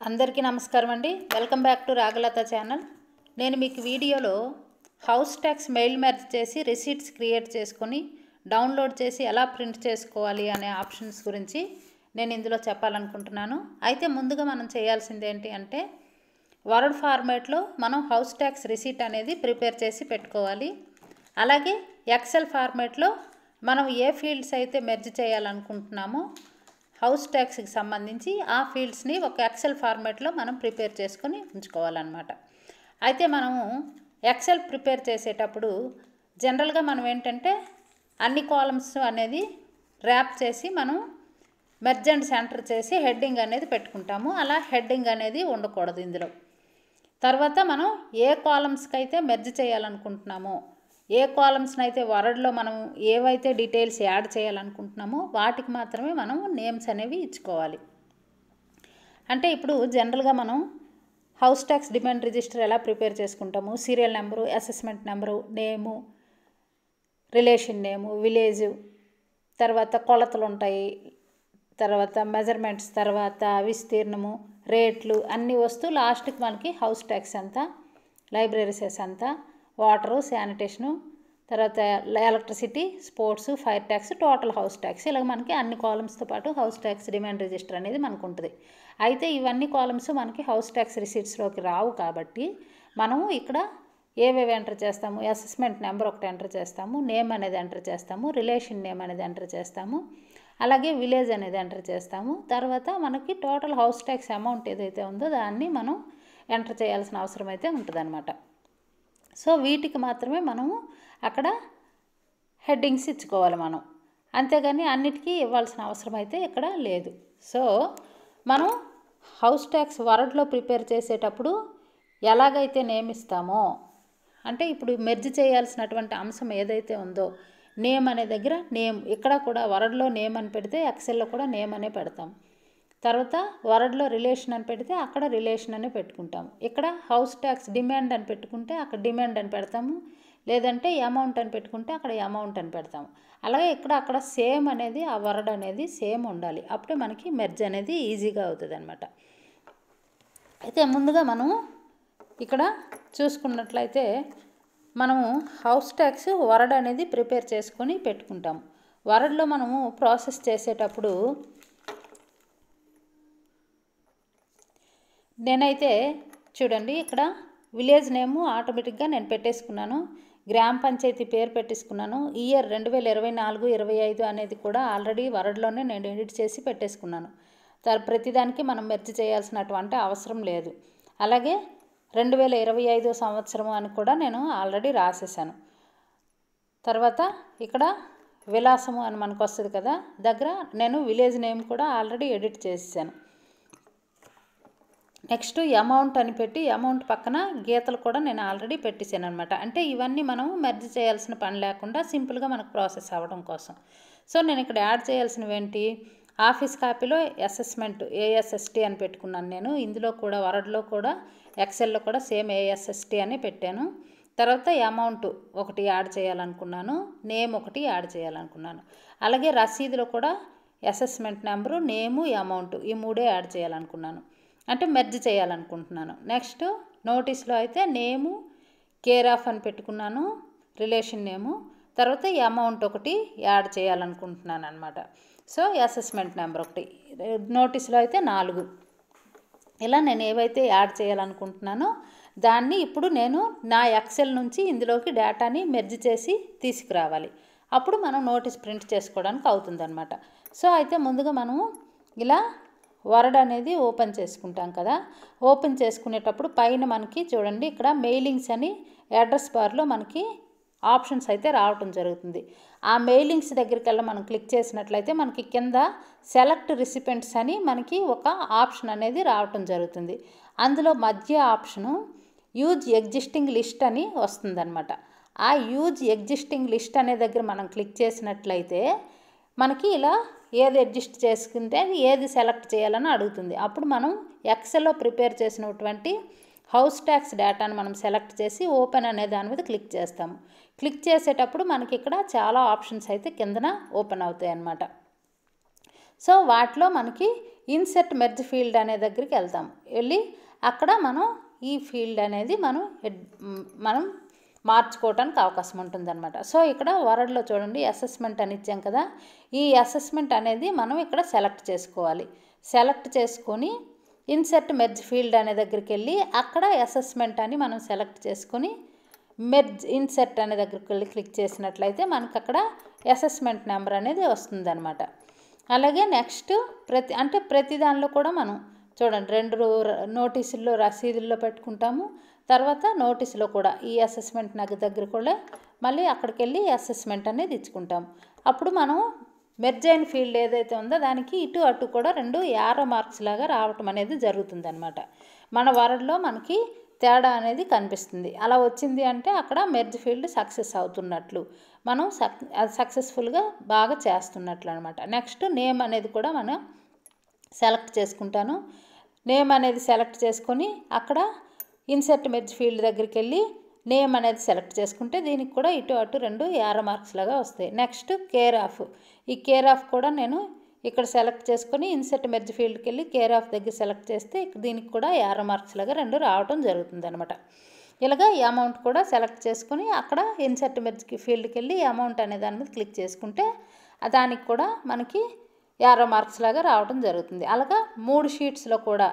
అందరికీ నమస్కారం అండి. Welcome back to Ragalatha channel. నేను మీకు వీడియోలో హౌస్ ట్యాక్స్ మెయిల్ మెర్జ్ చేసి రిసీట్స్ క్రియేట్ చేసుకొని డౌన్లోడ్ చేసి ఎలా ప్రింట్ చేసుకోవాలి అనే ఆప్షన్స్ గురించి నేను ఇందులో చెప్పాలనుకుంటున్నాను. అయితే ముందుగా మనం చేయాల్సింది ఏంటి అంటే వర్డ్ ఫార్మాట్లో మనం హౌస్ ట్యాక్స్ రిసీట్ అనేది ప్రిపేర్ చేసి పెట్టుకోవాలి. అలాగే ఎక్సెల్ ఫార్మాట్లో మనం ఏ ఫీల్డ్స్ అయితే మెర్జ్ చేయాలనుకుంటున్నామో హౌస్ ట్యాక్స్కి సంబంధించి ఆ ఫీల్డ్స్ని ఒక ఎక్సెల్ ఫార్మాట్లో మనం ప్రిపేర్ చేసుకొని ఉంచుకోవాలన్నమాట. అయితే మనము ఎక్సెల్ ప్రిపేర్ చేసేటప్పుడు జనరల్గా మనం ఏంటంటే అన్ని కాలమ్స్ అనేది ర్యాప్ చేసి మనం మెర్జ్ అండ్ సెంటర్ చేసి హెడ్డింగ్ అనేది పెట్టుకుంటాము. అలా హెడ్డింగ్ అనేది ఉండకూడదు ఇందులో. తర్వాత మనం ఏ కాలమ్స్కి అయితే మెర్జ్ చేయాలనుకుంటున్నామో ఏ కాలమ్స్ని అయితే వర్డ్లో మనం ఏవైతే డీటెయిల్స్ యాడ్ చేయాలనుకుంటున్నామో వాటికి మాత్రమే మనం నేమ్స్ అనేవి ఇచ్చుకోవాలి. అంటే ఇప్పుడు జనరల్గా మనం హౌస్ ట్యాక్స్ డిమాండ్ రిజిస్టర్ ఎలా ప్రిపేర్ చేసుకుంటాము, సీరియల్ నెంబరు, అసెస్మెంట్ నెంబరు, నేము, రిలేషన్ నేము, విలేజు, తర్వాత కొలతలు ఉంటాయి, తర్వాత మెజర్మెంట్స్, తర్వాత విస్తీర్ణము, రేట్లు అన్నీ వస్తూ లాస్ట్కి మనకి హౌస్ ట్యాక్స్ ఎంత, లైబ్రరీసెస్ ఎంత, వాటరు, శానిటేషను, తర్వాత electricity, sports, fire tax, total house tax, ఇలా మనకి అన్ని కాలమ్స్తో పాటు హౌస్ ట్యాక్స్ డిమాండ్ రిజిస్టర్ అనేది మనకు ఉంటుంది. అయితే ఇవన్నీ కాలమ్స్ మనకి హౌస్ ట్యాక్స్ రిసీట్స్లోకి రావు కాబట్టి మనము ఇక్కడ ఏవేవి ఎంటర్ చేస్తాము, అసెస్మెంట్ నెంబర్ ఒకటి ఎంటర్ చేస్తాము, నేమ్ అనేది ఎంటర్ చేస్తాము, రిలేషన్ నేమ్ అనేది ఎంటర్ చేస్తాము, అలాగే విలేజ్ అనేది ఎంటర్ చేస్తాము. తర్వాత మనకి టోటల్ హౌస్ ట్యాక్స్ అమౌంట్ ఏదైతే ఉందో దాన్ని మనం ఎంటర్ చేయాల్సిన అవసరం అయితే ఉంటుందన్నమాట. సో వీటికి మాత్రమే మనము అక్కడ హెడ్డింగ్స్ ఇచ్చుకోవాలి మనం, అంతేగాని అన్నిటికీ ఇవ్వాల్సిన అవసరం అయితే ఇక్కడ లేదు. సో మనం హౌస్ ట్యాక్స్ వర్డ్లో ప్రిపేర్ చేసేటప్పుడు ఎలాగైతే నేమ్ ఇస్తామో, అంటే ఇప్పుడు మెర్జ్ చేయాల్సినటువంటి అంశం ఏదైతే ఉందో నేమ్ అనే దగ్గర నేమ్, ఇక్కడ కూడా వర్డ్లో నేమ్ అని పెడితే ఎక్సెల్లో కూడా నేమ్ అనే పెడతాం. తర్వాత వర్డ్లో రిలేషన్ అని పెడితే అక్కడ రిలేషన్ అని పెట్టుకుంటాము. ఇక్కడ హౌస్ ట్యాక్స్ డిమాండ్ అని పెట్టుకుంటే అక్కడ డిమాండ్ అని పెడతాము, లేదంటే అమౌంట్ అని పెట్టుకుంటే అక్కడ అమౌంట్ అని పెడతాము. అలాగే ఇక్కడ అక్కడ సేమ్ అనేది ఆ వర్డ్ అనేది సేమ్ ఉండాలి, అప్పుడే మనకి మెర్జ్ అనేది ఈజీగా అవుతుంది అనమాట. అయితే ముందుగా మనం ఇక్కడ చూసుకున్నట్లయితే మనము హౌస్ ట్యాక్స్ వర్డ్ అనేది ప్రిపేర్ చేసుకొని పెట్టుకుంటాము. వర్డ్లో మనము ప్రాసెస్ చేసేటప్పుడు నేనైతే చూడండి ఇక్కడ విలేజ్ నేము ఆటోమేటిక్గా నేను పెట్టేసుకున్నాను, గ్రామ పంచాయతీ పేరు పెట్టేసుకున్నాను, ఇయర్ 2024-25 అనేది కూడా ఆల్రెడీ వర్డ్లోనే నేను ఎడిట్ చేసి పెట్టేసుకున్నాను. ప్రతిదానికి మనం మెర్జ్ చేయాల్సినటువంటి అవసరం లేదు. అలాగే 2025 సంవత్సరం అని కూడా నేను ఆల్రెడీ రాసేసాను. తర్వాత ఇక్కడ విలాసము అని మనకు వస్తుంది కదా, దగ్గర నేను విలేజ్ నేమ్ కూడా ఆల్రెడీ ఎడిట్ చేసేసాను. నెక్స్ట్ అమౌంట్ అని పెట్టి అమౌంట్ పక్కన గీతలు కూడా నేను ఆల్రెడీ పెట్టేసాను అనమాట. అంటే ఇవన్నీ మనం మెర్జ్ చేయాల్సిన పని లేకుండా సింపుల్గా మనకు ప్రాసెస్ అవ్వడం కోసం. సో నేను ఇక్కడ యాడ్ చేయాల్సినవి ఏంటి, ఆఫీస్ కాపీలో అసెస్మెంట్ ASST అని పెట్టుకున్నాను నేను. ఇందులో కూడా వర్డ్లో కూడా ఎక్సెల్లో కూడా సేమ్ ASST అని పెట్టాను. తర్వాత అమౌంట్ ఒకటి యాడ్ చేయాలనుకున్నాను, నేమ్ ఒకటి యాడ్ చేయాలనుకున్నాను. అలాగే రసీదులో కూడా అసెస్మెంట్ నెంబరు, నేము, అమౌంట్ ఈ మూడే యాడ్ చేయాలనుకున్నాను, అంటే మెర్జ్ చేయాలనుకుంటున్నాను. నెక్స్ట్ నోటీస్లో అయితే నేము, కేర్ ఆఫ్ అని పెట్టుకున్నాను, రిలేషన్ నేము, తర్వాత అమౌంట్ ఒకటి యాడ్ చేయాలనుకుంటున్నాను అనమాట. సో అసెస్మెంట్ నెంబర్ ఒకటి, నోటీస్లో అయితే 4. ఇలా నేను ఏవైతే యాడ్ చేయాలనుకుంటున్నానో దాన్ని ఇప్పుడు నేను నా ఎక్సెల్ నుంచి ఇందులోకి డేటాని మెర్జ్ చేసి తీసుకురావాలి. అప్పుడు మనం నోటీస్ ప్రింట్ చేసుకోవడానికి అవుతుందన్నమాట. సో అయితే ముందుగా మనము ఇలా వర్డ్ అనేది ఓపెన్ చేసుకుంటాం కదా, ఓపెన్ చేసుకునేటప్పుడు పైన మనకి చూడండి ఇక్కడ మెయిలింగ్స్ అని అడ్రస్ బార్లో మనకి ఆప్షన్స్ అయితే రావటం జరుగుతుంది. ఆ మెయిలింగ్స్ దగ్గరికి వెళ్ళి మనం క్లిక్ చేసినట్లయితే మనకి కింద సెలెక్ట్ రిసిపెంట్స్ అని మనకి ఒక ఆప్షన్ అనేది రావటం జరుగుతుంది. అందులో మధ్య ఆప్షను యూజ్ ఎగ్జిస్టింగ్ లిస్ట్ అని వస్తుందన్నమాట. ఆ యూజ్ ఎగ్జిస్టింగ్ లిస్ట్ అనే దగ్గర మనం క్లిక్ చేసినట్లయితే మనకి ఇలా ఏది అడ్జస్ట్ చేసుకుంటే ఏది సెలెక్ట్ చేయాలని అడుగుతుంది. అప్పుడు మనం ఎక్సెల్లో ప్రిపేర్ చేసినటువంటి హౌస్ ట్యాక్స్ డేటాను మనం సెలెక్ట్ చేసి ఓపెన్ అనే దాని మీద క్లిక్ చేస్తాము. క్లిక్ చేసేటప్పుడు మనకి ఇక్కడ చాలా ఆప్షన్స్ అయితే కిందన ఓపెన్ అవుతాయి అన్నమాట. సో వాటిలో మనకి ఇన్సర్ట్ మెర్జ్ ఫీల్డ్ అనే దగ్గరికి వెళ్తాం. వెళ్ళి అక్కడ మనం ఈ ఫీల్డ్ అనేది మనం మార్చుకోవడానికి అవకాశం ఉంటుందన్నమాట. సో ఇక్కడ వర్డ్లో చూడండి అసెస్మెంట్ అని ఇచ్చాం కదా, ఈ అసెస్మెంట్ అనేది మనం ఇక్కడ సెలెక్ట్ చేసుకోవాలి. సెలెక్ట్ చేసుకొని ఇన్సర్ట్ మెర్జ్ ఫీల్డ్ అనే దగ్గరికి వెళ్ళి అక్కడ అసెస్మెంట్ అని మనం సెలెక్ట్ చేసుకొని మెర్జ్ ఇన్సర్ట్ అనే దగ్గరికి వెళ్ళి క్లిక్ చేసినట్లయితే మనకు అక్కడ అసెస్మెంట్ నెంబర్ అనేది వస్తుందన్నమాట. అలాగే నెక్స్ట్ ప్రతి దానిలో కూడా మనం చూడండి 2 నోటీసుల్లో రసీదుల్లో పెట్టుకుంటాము. తర్వాత నోటీసులో కూడా ఈ అసెస్మెంట్ దగ్గర కూడా మళ్ళీ అక్కడికి వెళ్ళి అసెస్మెంట్ అనేది ఇచ్చుకుంటాము. అప్పుడు మనం మెర్జ్ అయిన ఫీల్డ్ ఏదైతే ఉందో దానికి ఇటు అటు కూడా 2 యారో మార్క్స్ లాగా రావటం అనేది జరుగుతుందన్నమాట. మన వర్డ్లో మనకి తేడా అనేది కనిపిస్తుంది. అలా వచ్చింది అంటే అక్కడ మెర్జ్ ఫీల్డ్ సక్సెస్ అవుతున్నట్లు, మనం సక్సెస్ఫుల్గా బాగా చేస్తున్నట్లు అనమాట. నెక్స్ట్ నేమ్ అనేది కూడా మనం సెలెక్ట్ చేసుకుంటాను. నేమ్ అనేది సెలెక్ట్ చేసుకొని అక్కడ ఇన్సర్ట్ మెర్జ్ ఫీల్డ్ దగ్గరికి వెళ్ళి నేమ్ అనేది సెలెక్ట్ చేసుకుంటే దీనికి కూడా ఇటు అటు 2 యారో మార్క్స్ లాగా వస్తాయి. నెక్స్ట్ కేర్ ఆఫ్, ఈ కేర్ ఆఫ్ కూడా నేను ఇక్కడ సెలెక్ట్ చేసుకొని ఇన్సర్ట్ మెర్జ్ ఫీల్డ్కి వెళ్ళి కేర్ ఆఫ్ దగ్గర సెలెక్ట్ చేస్తే దీనికి కూడా యారో మార్క్స్ లాగా 2 రావడం జరుగుతుంది అనమాట. ఇలాగా ఈ అమౌంట్ కూడా సెలెక్ట్ చేసుకొని అక్కడ ఇన్సర్ట్ మెర్జ్ ఫీల్డ్కి వెళ్ళి అమౌంట్ అనే దాని మీద క్లిక్ చేసుకుంటే దానికి కూడా మనకి యారో మార్క్స్ లాగా రావడం జరుగుతుంది. అలాగా 3 షీట్స్లో కూడా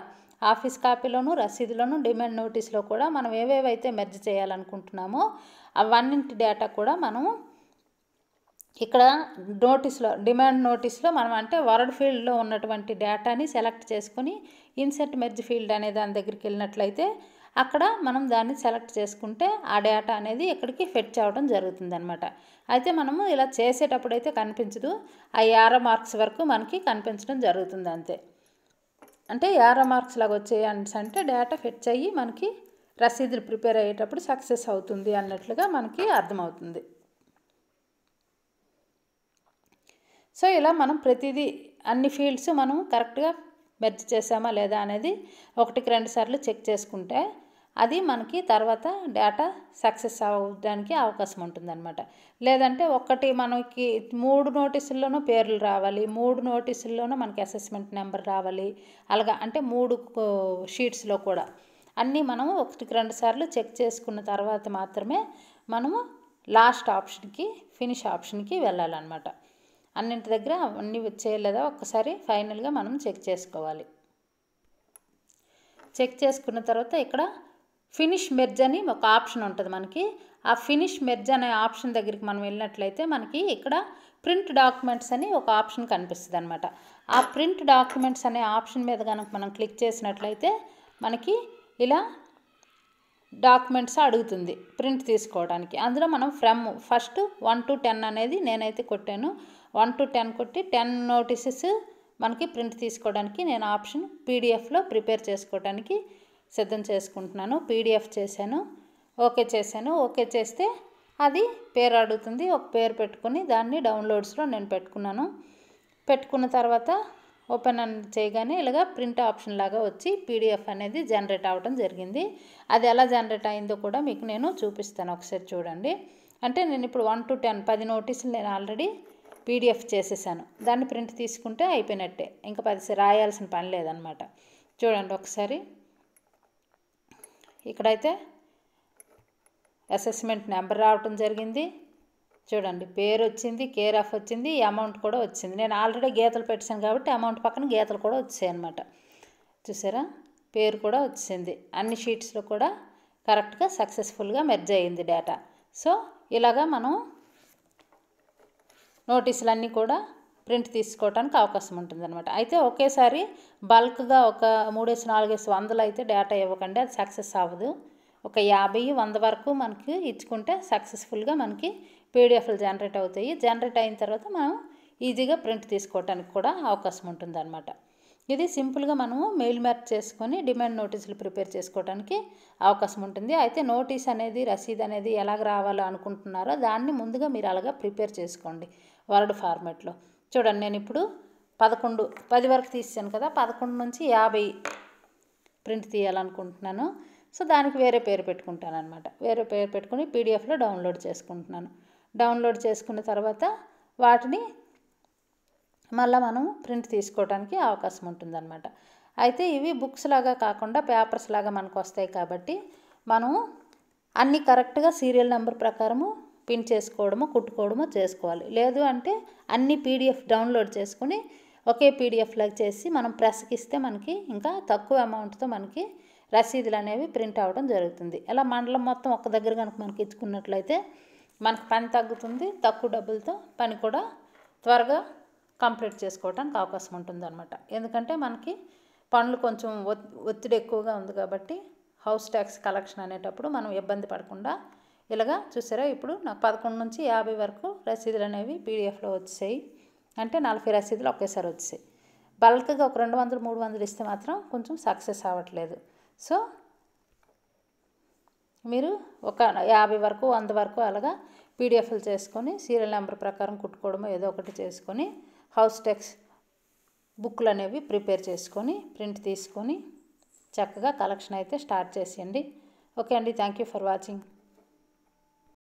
ఆఫీస్ కాపీలోను, రసీదులోను, డిమాండ్ నోటీస్లో కూడా మనం ఏవేవైతే మెర్జ్ చేయాలనుకుంటున్నామో అవన్నింటి డేటా కూడా మనం ఇక్కడ నోటీస్లో డిమాండ్ నోటీస్లో మనం అంటే వర్డ్ ఫీల్డ్లో ఉన్నటువంటి డేటాని సెలెక్ట్ చేసుకొని ఇన్సర్ట్ మెర్జ్ ఫీల్డ్ అనే దాని దగ్గరికి వెళ్ళినట్లయితే అక్కడ మనం దాన్ని సెలెక్ట్ చేసుకుంటే ఆ డేటా అనేది ఇక్కడికి ఫెచ్ అవ్వడం జరుగుతుంది అనమాట. అయితే మనము ఇలా చేసేటప్పుడు అయితే కనిపించదు, ఆ యారో మార్క్స్ వరకు మనకి కనిపించడం జరుగుతుంది అంతే. అంటే యారో మార్క్స్ లాగా వచ్చాయి అంటే డేటా ఫెచ్ అయ్యి మనకి రసీదులు ప్రిపేర్ అయ్యేటప్పుడు సక్సెస్ అవుతుంది అన్నట్లుగా మనకి అర్థమవుతుంది. సో ఇలా మనం ప్రతిదీ అన్ని ఫీల్డ్స్ మనం కరెక్ట్గా మెర్జ్ చేసామా లేదా అనేది 1కి 2 సార్లు చెక్ చేసుకుంటే అది మనకి తర్వాత డేటా సక్సెస్ అవ్వడానికి అవకాశం ఉంటుందన్నమాట. లేదంటే మనకి 3 నోటీసుల్లోనూ పేర్లు రావాలి, 3 నోటీసుల్లోనూ మనకి అసెస్మెంట్ నెంబర్ రావాలి, అలాగా అంటే 3 షీట్స్లో కూడా అన్నీ మనం 1కి 2 సార్లు చెక్ చేసుకున్న తర్వాత మాత్రమే మనము లాస్ట్ ఆప్షన్కి ఫినిష్ ఆప్షన్కి వెళ్ళాలన్నమాట. అన్నింటి దగ్గర అన్నీ వచ్చేయలేదా ఒక్కసారి ఫైనల్గా మనం చెక్ చేసుకోవాలి. చెక్ చేసుకున్న తర్వాత ఇక్కడ ఫినిష్ మెర్జ్ అని ఒక ఆప్షన్ ఉంటుంది మనకి. ఆ ఫినిష్ మెర్జ్ అనే ఆప్షన్ దగ్గరికి మనం వెళ్ళినట్లయితే మనకి ఇక్కడ ప్రింట్ డాక్యుమెంట్స్ అని ఒక ఆప్షన్ కనిపిస్తుంది అనమాట. ఆ ప్రింట్ డాక్యుమెంట్స్ అనే ఆప్షన్ మీద కనుక మనం క్లిక్ చేసినట్లయితే మనకి ఇలా డాక్యుమెంట్స్ అడుగుతుంది ప్రింట్ తీసుకోవడానికి. అందులో మనం ఫస్ట్ 1 to 10 అనేది నేనైతే కొట్టాను. 1 to 10 కొట్టి 10 నోటీసెస్ మనకి ప్రింట్ తీసుకోవడానికి నేను ఆప్షన్ పీడిఎఫ్లో ప్రిపేర్ చేసుకోవడానికి సిద్ధం చేసుకుంటున్నాను. పీడిఎఫ్ చేశాను, ఓకే చేశాను. ఓకే చేస్తే అది పేరు అడుగుతుంది. ఒక పేరు పెట్టుకుని దాన్ని డౌన్లోడ్స్లో నేను పెట్టుకున్న తర్వాత ఓపెన్ అని చేయగానే ఇలాగా ప్రింట్ ఆప్షన్ లాగా వచ్చి పీడిఎఫ్ అనేది జనరేట్ అవ్వడం జరిగింది. అది ఎలా జనరేట్ అయిందో కూడా మీకు నేను చూపిస్తాను, ఒకసారి చూడండి. అంటే నేను ఇప్పుడు 1 to 10 నోటీసులు నేను ఆల్రెడీ పీడిఎఫ్ చేసేసాను. దాన్ని ప్రింట్ తీసుకుంటే అయిపోయినట్టే, ఇంకా 10 రాయాల్సిన పని లేదనమాట. చూడండి ఒకసారి ఇక్కడైతే అసెస్మెంట్ నెంబర్ రావటం జరిగింది. చూడండి పేరు వచ్చింది, కేర్ ఆఫ్ వచ్చింది, అమౌంట్ కూడా వచ్చింది. నేను ఆల్రెడీ గీతలు పెట్టాను కాబట్టి అమౌంట్ పక్కన గీతలు కూడా వచ్చాయి అన్నమాట. చూసారా, పేరు కూడా వచ్చింది. అన్ని షీట్స్లో కూడా కరెక్ట్గా సక్సెస్ఫుల్గా మెర్జ్ అయ్యింది డేటా. సో ఇలాగా మనం నోటీసులన్నీ కూడా ప్రింట్ తీసుకోవడానికి అవకాశం ఉంటుందన్నమాట. అయితే ఒకేసారి బల్క్గా ఒక 3-4-100 అయితే డేటా ఇవ్వకండి, అది సక్సెస్ అవ్వదు. ఒక 50-100 వరకు మనకి ఇచ్చుకుంటే సక్సెస్ఫుల్గా మనకి పీడిఎఫ్లు జనరేట్ అవుతాయి. జనరేట్ అయిన తర్వాత మనం ఈజీగా ప్రింట్ తీసుకోవడానికి కూడా అవకాశం ఉంటుందన్నమాట. ఇది సింపుల్గా మనము మెయిల్ మెర్జ్ చేసుకొని డిమాండ్ నోటీసులు ప్రిపేర్ చేసుకోవడానికి అవకాశం ఉంటుంది. అయితే నోటీస్ అనేది రసీదు అనేది ఎలాగ రావాలో అనుకుంటున్నారో దాన్ని ముందుగా మీరు అలాగా ప్రిపేర్ చేసుకోండి వర్డ్ ఫార్మాట్లో. చూడండి నేను ఇప్పుడు 10 వరకు తీసాను కదా, 11 నుంచి 50 ప్రింట్ తీయాలనుకుంటున్నాను. సో దానికి వేరే పేరు పెట్టుకుంటాను అనమాట. వేరే పేరు పెట్టుకుని పీడిఎఫ్లో డౌన్లోడ్ చేసుకుంటున్నాను. డౌన్లోడ్ చేసుకున్న తర్వాత వాటిని మళ్ళీ మనం ప్రింట్ తీసుకోవడానికి అవకాశం ఉంటుందన్నమాట. అయితే ఇవి బుక్స్ లాగా కాకుండా పేపర్స్ లాగా మనకు వస్తాయి కాబట్టి మనం అన్నీ కరెక్ట్గా సీరియల్ నెంబర్ ప్రకారము పిన్ చేసుకోవడము కుట్టుకోవడము చేసుకోవాలి. లేదు అంటే అన్ని పీడిఎఫ్ డౌన్లోడ్ చేసుకుని ఒకే పీడిఎఫ్ లాగా చేసి మనం ప్రెస్కి ఇస్తే మనకి ఇంకా తక్కువ అమౌంట్తో మనకి రసీదులు అనేవి ప్రింట్ అవ్వడం జరుగుతుంది. ఇలా మండలం మొత్తం ఒక దగ్గర కనుక మనకి ఇచ్చుకున్నట్లయితే మనకు పని తగ్గుతుంది, తక్కువ డబ్బులతో పని కూడా త్వరగా కంప్లీట్ చేసుకోవడానికి అవకాశం ఉంటుందన్నమాట. ఎందుకంటే మనకి పనులు కొంచెం ఒత్తిడి ఎక్కువగా ఉంది కాబట్టి హౌస్ ట్యాక్స్ కలెక్షన్ అనేటప్పుడు మనం ఇబ్బంది పడకుండా ఇలాగా చూసారా, ఇప్పుడు నాకు 11 నుంచి 50 వరకు రసీదులు అనేవి పీడిఎఫ్లో వచ్చాయి. అంటే 40 రసీదులు ఒకేసారి వచ్చాయి. బల్క్గా ఒక 200, 300 ఇస్తే మాత్రం కొంచెం సక్సెస్ అవ్వట్లేదు. సో మీరు ఒక 50 వరకు 100 వరకు అలాగా పీడిఎఫ్లు చేసుకొని సీరియల్ నెంబర్ ప్రకారం కుట్టుకోవడమో ఏదో ఒకటి చేసుకొని హౌస్ ట్యాక్స్ బుక్లు అనేవి ప్రిపేర్ చేసుకొని ప్రింట్ తీసుకొని చక్కగా కలెక్షన్ అయితే స్టార్ట్ చేసేయండి. ఓకే అండి, థ్యాంక్ యూ ఫర్ వాచింగ్.